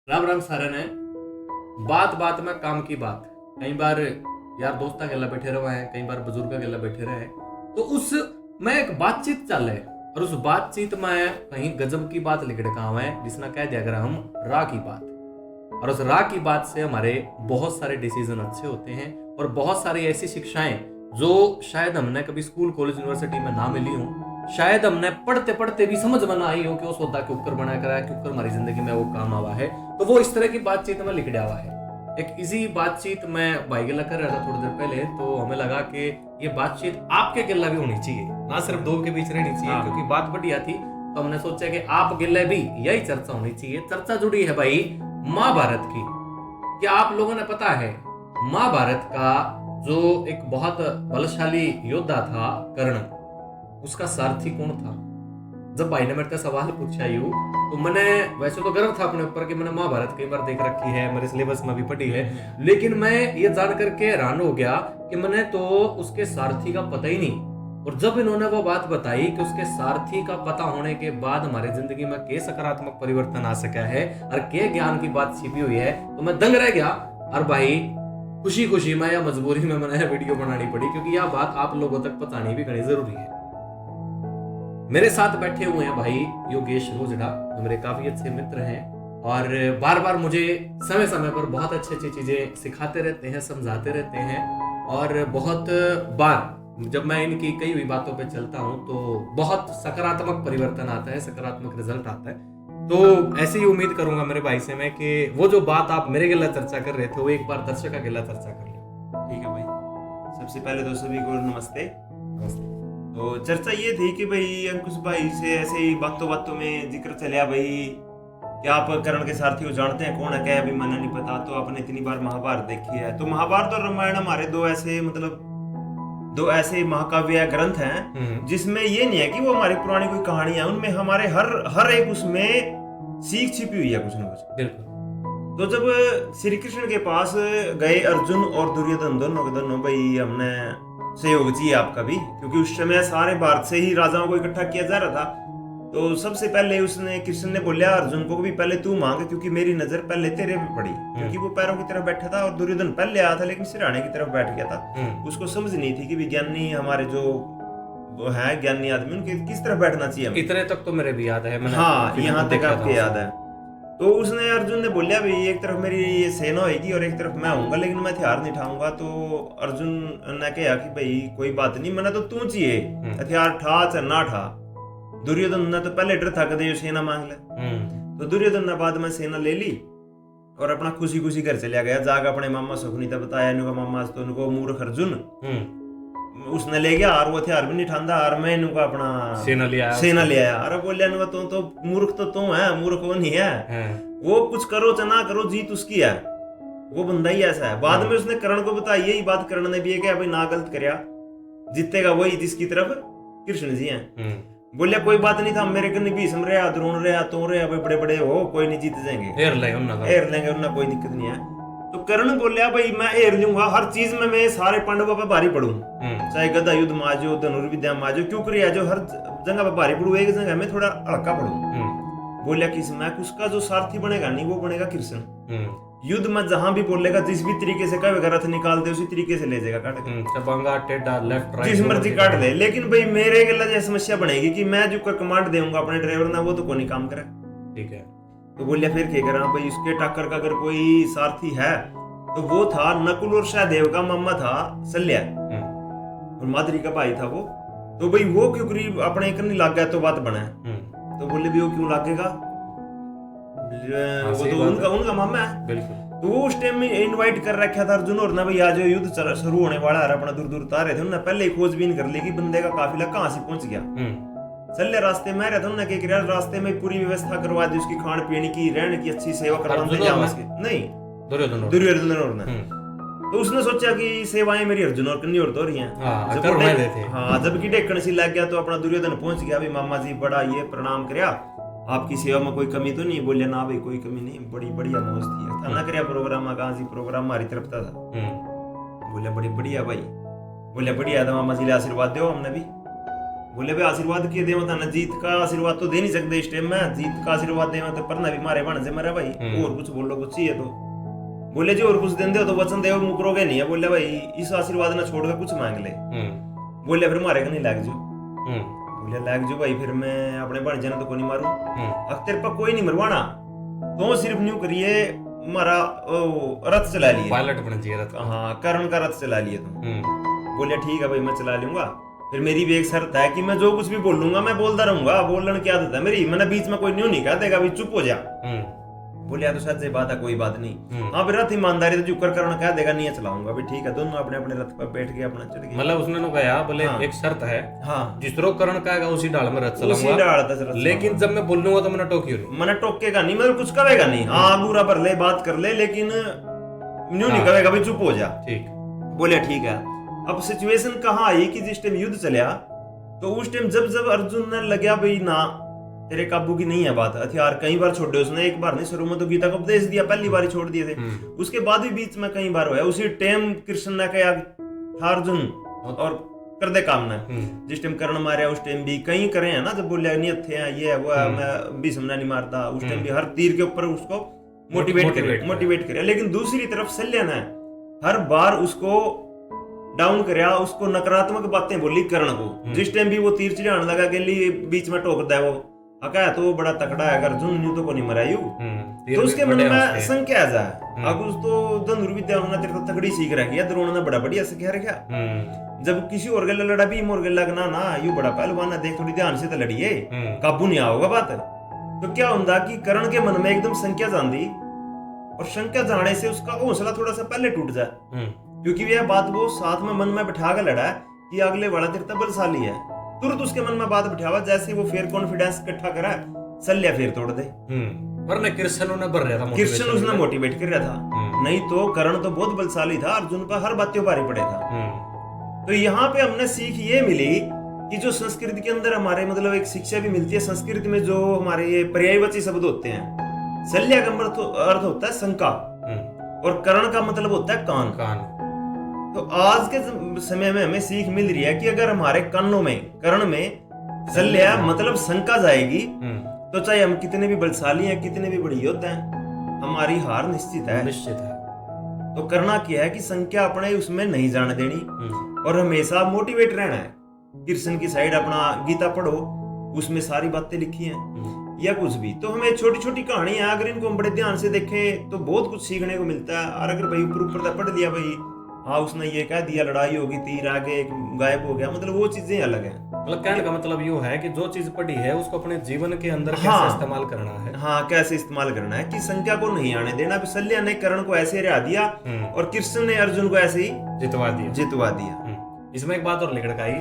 राम राम सारन है। बात बात में काम की बात। कई बार यार दोस्ता गला बैठे रहे हैं, कई बार बुजुर्ग गला बैठे रहे हैं, तो उस में एक बातचीत चल है और उस बातचीत में कहीं गजब की बात लिखड़ काम है जिसना कह दिया अगर हम राह की बात। और उस राह की बात से हमारे बहुत सारे डिसीजन अच्छे होते हैं और बहुत सारी ऐसी शिक्षाएं जो शायद हमने कभी स्कूल कॉलेज यूनिवर्सिटी में ना मिली हो, शायद हमने पढ़ते पढ़ते भी समझ में ना आई हो कि वो सौदा क्यों कर बना करा है, क्यों कर हमारी जिंदगी में वो काम आवा है। तो वो इस तरह की बातचीत में लिख हुआ है। एक इसी बातचीत में भाई गिला कर रहा था थोड़ी देर पहले, तो हमें लगा कि ये बातचीत आपके गिला भी होनी चाहिए, ना सिर्फ दो के बीच रहनी चाहिए, क्योंकि बात बढ़िया थी। तो हमने सोचा कि आप गिले भी यही चर्चा होनी चाहिए। चर्चा जुड़ी है भाई महाभारत की। क्या आप लोगों ने पता है महाभारत का जो एक बहुत बलशाली योद्धा था कर्ण, उसका सारथी कौन था? जब भाई ने मेरे से सवाल पूछा यूं, तो मैंने वैसे तो गर्व था अपने ऊपर कि मैंने महाभारत कई बार देख रखी है, मेरे सिलेबस में भी पढ़ी है, लेकिन मैं ये जान करके हैरान हो गया कि मैंने तो उसके सारथी का पता ही नहीं। और जब इन्होंने वो बात बताई कि उसके सारथी का पता होने के बाद हमारे जिंदगी में के सकारात्मक परिवर्तन आ सका है और के ज्ञान की बात छिपी हुई है, तो मैं दंग रह गया। और भाई खुशी खुशी में या मजबूरी में मैंने वीडियो बनानी पड़ी, क्योंकि यह बात आप लोगों तक पहुंचानी भी बड़ी जरूरी है। मेरे साथ बैठे हुए हैं भाई योगेश रोजड़ा, जो मेरे काफी अच्छे मित्र हैं और बार बार मुझे समय समय पर बहुत अच्छी अच्छी चीजें सिखाते रहते हैं, समझाते रहते हैं। और बहुत बार जब मैं इनकी कई हुई बातों पे चलता हूं तो बहुत सकारात्मक परिवर्तन आता है, सकारात्मक रिजल्ट आता है। तो ऐसे ही उम्मीद करूंगा मेरे भाई से मैं कि वो जो बात आप मेरे गिला चर्चा कर रहे थे वो एक बार दर्शक का गिला चर्चा कर ले। ठीक है भाई, सबसे पहले तो सभी को नमस्ते। नमस्ते। तो चर्चा ये थी कि भाई अंकुश भाई से ऐसे ही बातों बातों में जिक्र चलिया भाई कि आप कर्ण के सारथी को जानते हैं कौन है, क्या अभी मैंने नहीं पता। तो आपने इतनी बार महाभारत देखी है, तो महाभारत और रामायण हमारे दो ऐसे महाकाव्य ग्रंथ हैं जिसमें ये नहीं है कि वो हमारी पुरानी कोई कहानी है, उनमें हमारे हर एक उसमें सीख छिपी हुई है कुछ ना कुछ। बिल्कुल। तो जब श्री कृष्ण के पास गए अर्जुन और दुर्योधन दोनों के दोनों, भाई हमने सहयोग चाहिए आपका भी, क्योंकि उस समय सारे भारत से ही राजाओं को इकट्ठा किया जा रहा था। तो सबसे पहले उसने कृष्ण ने बोला अर्जुन को भी पहले तू मांग, क्योंकि मेरी नजर पहले तेरे पे पड़ी, क्योंकि वो पैरों की तरफ बैठा था और दुर्योधन पहले आया था लेकिन सिरहाने की तरफ बैठ गया था। उसको समझ नहीं थी कि विज्ञानी हमारे जो वो है ज्ञानी आदमी उनके किस तरफ बैठना चाहिए। इतने तक तो मेरे भी याद है, मैंने हाँ यहाँ तक आपके याद है। तो उसने अर्जुन ने बोलिया भाई एक तरफ मेरी ये सेना होगी और एक तरफ मैं आऊंगा, लेकिन मैं हथियार नहीं उठाऊंगा। तो अर्जुन ने कहा कि भाई कोई बात नहीं, मैंने तो तू चाहिए, हथियार ठा चाहे ना ठा। दुर्योधन ने तो पहले डर था कि सेना मांग ले। तो दुर्योधन ने बाद में सेना ले ली और अपना खुशी खुशी घर चलिया गया। जाकर अपने मामा सुखनी था बताया इनको मामा तो उनको मूर्ख अर्जुन उसने ले गया और वो हथियार भी नहीं ठांदा और मैं इनको अपना सेना ले आया। अरे बोलिया इनको तो मूर्ख तो तुम है, मूर्ख वो नहीं है। वो कुछ करो चाहे ना करो जीत उसकी है, वो बंदा ही ऐसा है। बाद में उसने कर्ण को बताया यही बात कर्ण ने भी है भाई ना गलत करया, जीतेगा वही जिसकी तरफ कृष्ण जी हैं। बोलिया कोई बात नहीं था, मेरे कन्ने भीष्म रहा, द्रोण रहा, तो रहा, बड़े बड़े हो कोई नहीं जीत जाएंगे, एर लेंगे उन्हें कोई दिक्कत नहीं है। तो कर्ण बोलिया भाई मैं एर लूंगा हर चीज में, मैं सारे पांडवों पर भारी पड़ू, चाहे गदा युद्ध में आ जाओ, धनुर्विद्या में आ जाओ, क्यों करिए जो हर जगह पर भारी पड़ू, एक जगह में थोड़ा हल्का पड़ू। बोलिया किस मैं उसका जो सारथी बनेगा नहीं वो बनेगा कृष्ण। युद्ध में जहां भी बोलेगा जिस भी तरीके से कहेगा रथ निकाल दे उसी तरीके से ले जाएगा काट के, लेफ्ट राइट जिस मर्जी काट ले। लेकिन भाई मेरे के लिए समस्या बनेगी कि मैं जो कमांड दूंगा अपने ड्राइवर ना वो तो कोई नहीं काम करे। ठीक है। तो बोलिया फिर क्या करा भाई, उसके टक्कर का अगर कोई सारथी है तो वो था नकुल और सहदेव का मामा था शल्य और माद्री का भाई था वो। तो भाई वो क्यों गरीब अपने एक नहीं लाग गया तो बात बना। तो बोले भी वो क्यों लागेगा, वो तो उनका मामा है। बिल्कुल। तो वो उस टाइम में इनवाइट कर रखा था अर्जुन और ना भाई आज युद्ध शुरू होने वाला है, अपना दूर दूर उतार रहे थे उन्होंने पहले ही खोजबीन कर ली कि बंदे का काफिला कहाँ से पहुंच गया। चल रास्ते में रहता उन्होंने क्या किया, रास्ते में पूरी व्यवस्था करवा दी उसकी, खान पीने की रहने की अच्छी सेवा करवा नहीं दुर्योधन ने। तो उसने सोचा कि सेवाएं मेरी अर्जुन और कन्नी और तो रही हैं। जबकि डेकन सी लग गया तो अपना दुर्योधन पहुंच गया, भाई मामा जी बड़ा ये प्रणाम करया, आपकी सेवा में कोई कमी तो नहीं। बोले ना भाई कोई कमी नहीं, बड़ी बढ़िया मौज थी, ना करया प्रोग्राम कहाँ जी प्रोग्राम हमारी तरफ था। बोले बड़ी बढ़िया भाई, बोले बढ़िया था मामा जी ले आशीर्वाद दो हमने भी। बोले भाई आशीर्वाद किए दे मत ना, जीत का आशीर्वाद तो दे नहीं सकते इस टाइम में, जीत का आशीर्वाद दे मत पर ना भी मारे बन से मरे भाई, और कुछ बोलो कुछ चाहिए तो। बोले जी और कुछ दिन दे तो वचन दे मुकरोगे नहीं है। बोले भाई इस आशीर्वाद ना छोड़ कर कुछ मांग ले। बोले फिर मारे का नहीं लाग जो। बोले लाग जो भाई, फिर मैं अपने बन जाना तो को नहीं मारू, अब तेरे पर कोई नहीं मरवाना, तो सिर्फ न्यू करिए मारा रथ चला लिए, पायलट बन चाहिए रथ। हाँ कर्ण का रथ चला लिए तुम। बोले ठीक है भाई मैं चला लूंगा। फिर मेरी भी एक शर्त है कि मैं जो कुछ भी बोलूंगा मैं बोलता रहूंगा, बोलने की आदत है मेरी, मैंने बीच में कोई न्यू नहीं कह देगा भाई चुप हो जा। बोले तो सच बात है कोई बात नहीं। हाँ फिर रथ ईमानदारी तो जुकर करना कह देगा नहीं चलाऊंगा भाई, ठीक है दोनों अपने अपने रथ पर बैठ के अपना चढ़ गए। मतलब उसने कहा बोले हाँ। एक शर्त है, हाँ जिस तरह करण कहेगा उसी डाल में रथ उसी चलाऊंगा, डाल था रथ लेकिन जब मैं बोलूंगा तो मैंने टोकी नहीं, मैंने टोकेगा नहीं, मतलब कुछ करेगा नहीं, हाँ बुरा पर ले बात कर ले लेकिन न्यू नहीं करेगा भाई चुप हो जा। ठीक। बोले ठीक है। अब सिचुएशन कहाँ आई कि जिस टाइम युद्ध चला तो उस टाइम जब जब अर्जुन ने लगा भाई ना तेरे काबू की नहीं है बात, हथियार कई बार छोड़े उसने, एक बार नहीं, शुरू में तो गीता को उपदेश दिया, पहली बार ही छोड़ दिए थे, उसके बाद भी बीच में कई बार हुआ। उसी टाइम कृष्ण ने कहा अर्जुन और कर दे काम ना, जिस टाइम कर्ण मारे उस टाइम भी कई करे हैं ना, जब बोले नहीं थे ये है वो है, मैं भी समझा नहीं मारता, उस टाइम भी हर तीर के ऊपर उसको मोटिवेट करे। लेकिन दूसरी तरफ शल्य ने हर बार उसको डाउन करया, उसको नकारात्मक बातें बोली कर्ण को, जिस टाइम भी वो तीर चढ़ाने लगा के लिए बीच में टोक दे वो अका तो बड़ा तकड़ा है, अर्जुन न्यू तो को नहीं मरायू, तो उसके मन में संख्या जाए अब उस तो धनुर्विद्या उन्होंने तेरे तो तगड़ी सीख रखी है, द्रोण ने बड़ा बढ़िया सिखा रखा, जब किसी और गले लड़ा भी मोर गले लगना ना यू बड़ा पहलवान है, देख थोड़ी ध्यान से तो लड़िए काबू नहीं आओगा बात। तो क्या होता कि कर्ण के मन में एकदम संख्या जान दी, और संख्या जाने से उसका हौसला थोड़ा सा पहले टूट जाए, क्योंकि यह बात वो साथ में मन में बिठा कर लड़ा है कि अगले वाला तेरे बलशाली है, तुरंत उसके मन में बात बिठावा, जैसे वो फिर कॉन्फिडेंस इकट्ठा करा शल्य फिर तोड़ दे। पर कृष्ण ने भर रहा था, कृष्ण उसने मोटिवेट कर रहा था, नहीं तो कर्ण तो बहुत बलशाली था, अर्जुन पर हर बात भारी पड़े था। तो यहाँ पे हमने सीख ये मिली कि जो संस्कृत के अंदर हमारे मतलब एक शिक्षा भी मिलती है, संस्कृत में जो हमारे ये पर्यायवाची शब्द होते हैं, शल्य का अर्थ होता है शंका और कर्ण का मतलब होता है कान। तो आज के समय में हमें सीख मिल रही है कि अगर हमारे कर्ण में शल्य मतलब शंका जाएगी तो चाहे हम कितने भी बलशाली हैं, कितने भी बड़े योद्धा हैं, हमारी हार निश्चित है। तो करना क्या है कि संख्या अपने उसमें नहीं जाने देनी और हमेशा मोटिवेट रहना है। कृष्ण की साइड अपना गीता पढ़ो, उसमें सारी बातें लिखी हैं या कुछ भी, तो हमें छोटी छोटी कहानी है, अगर इनको हम बड़े ध्यान से देखें तो बहुत कुछ सीखने को मिलता है। और अगर भाई ऊपर पढ़ लिया भाई हाँ उसने ये कह दिया लड़ाई होगी, तीर आगे गायब हो गया, मतलब वो चीजें अलग है। मतलब कहने का मतलब यो है कि जो चीज पढ़ी है उसको अपने जीवन के अंदर कैसे इस्तेमाल करना है। हाँ कैसे इस्तेमाल करना है कि संख्या को नहीं आने देना। शल्य ने कर्ण को ऐसे हरा दिया और कृष्ण ने अर्जुन को ऐसे ही जितवा दिया। इसमें एक बात और लिख रखा है,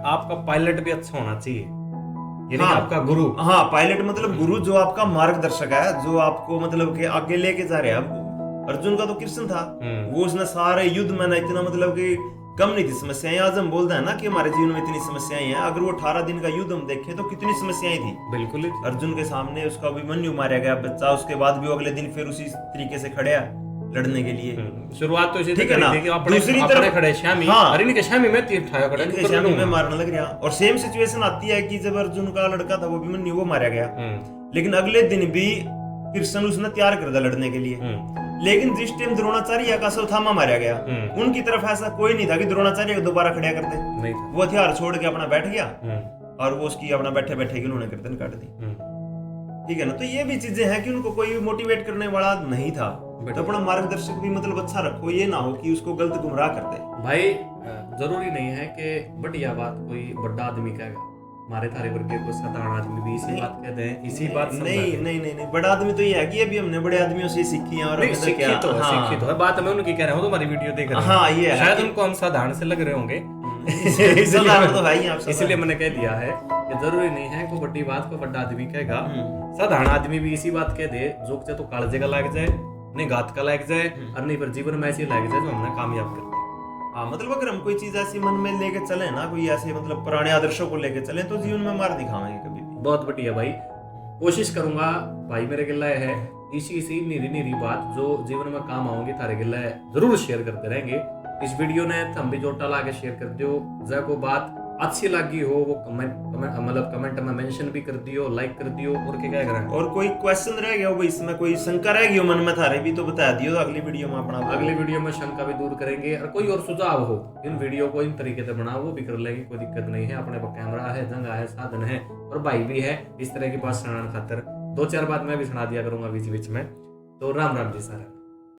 आपका पायलट भी अच्छा होना चाहिए, यानी आपका गुरु। हाँ पायलट मतलब गुरु, जो आपका मार्गदर्शक है, जो आपको मतलब के आगे लेके जा रहे हैं। अर्जुन का तो कृष्ण था, वो उसने सारे युद्ध में ना इतना मतलब कि कम नहीं थी समस्याएं। आज हम बोलते हैं ना कि हमारे जीवन में इतनी समस्याएं हैं, अगर वो 18 दिन का युद्ध हम देखें तो कितनी समस्याएं थी। बिल्कुल अर्जुन के सामने उसका अभिमन्यु मारा गया बच्चा, उसके बाद भी अगले दिन फिर उसी तरीके से खड़े लड़ने के लिए। शुरुआत तो इसी ठीक है ना, दूसरी तरफ खड़े श्यामी, अरे इनके श्यामी में तीर उठाया खड़े, इनके श्यामी में मारने लग गया। और सेम सिचुएशन आती है कि जब अर्जुन का लड़का था वो अभिमन्यु, वो मारा गया, लेकिन अगले दिन भी कृष्ण उसने तैयार कर दिया लड़ने के लिए। लेकिन जिस टाइम द्रोणाचार्य का सौथामा मारा गया, उनकी तरफ ऐसा कोई नहीं था कि द्रोणाचार्य को दोबारा खड़ा कर दे, वो हथियार छोड़ के अपना बैठ गया और वो उसकी अपना बैठे बैठे की उन्होंने गर्दन काट दी। ठीक है ना, तो ये भी चीजें हैं कि उनको कोई मोटिवेट करने वाला नहीं था, तो अपना मार्गदर्शक भी मतलब अच्छा रखो, ये ना हो कि उसको गलत गुमराह कर दे। भाई जरूरी नहीं है कि बढ़िया बात कोई बड़ा आदमी कहेगा, हमारे थारे वर्ग को साधारण आदमी भी इसी बात कहते हैं, इसी बात नहीं बड़ा आदमी तो ये है कि अभी हमने बड़े आदमियों से सीखी है और सीखी तो है बात, मैं उनकी कह रहा हूँ, तुम्हारी वीडियो देख रहा हूँ। हाँ ये शायद उनको हम साधारण से लग रहे होंगे, इसलिए मैंने कह दिया है कि जरूरी नहीं है कोई बड़ी बात को बड़ा आदमी कहेगा, साधारण आदमी भी इसी बात कह दे जो तो कालजे का लग जाए, नहीं घात का लग जाए, और नहीं पर जीवन में ऐसी लग जाए जो हमने कामयाब कर। हाँ मतलब अगर हम कोई चीज ऐसी मन में लेके चले ना, कोई ऐसे मतलब पुराने आदर्शों को लेके चले, तो जीवन में मार दिखाएंगे कभी भी। बहुत बढ़िया भाई, कोशिश करूंगा भाई मेरे गिल्ला है इसी नीरी बात जो जीवन में काम आऊंगी थारे गिल्ला जरूर शेयर करते रहेंगे। इस वीडियो ने थम भी जोटा ला के शेयर कर दो, जय को बात अच्छी लगी हो वो कमेंट में मेंशन भी कर दियो, लाइक कर दियो, और क्या करें। और कोई क्वेश्चन रह गया हो भाई, इसमें कोई शंका रह गई हो मन में थारे भी, तो बता दियो अगली वीडियो में अपना। अगली वीडियो में शंका भी दूर करेंगे, और कोई और सुझाव हो इन वीडियो को इन तरीके से बनाओ वो भी कर लेंगे, कोई दिक्कत नहीं है। अपने पास कैमरा है, जंगा है, साधन है, और भाई भी है इस तरह की बात सुनाने खातर। 2-4 बात मैं भी सुना दिया करूंगा बीच बीच में। तो राम राम जी सारा।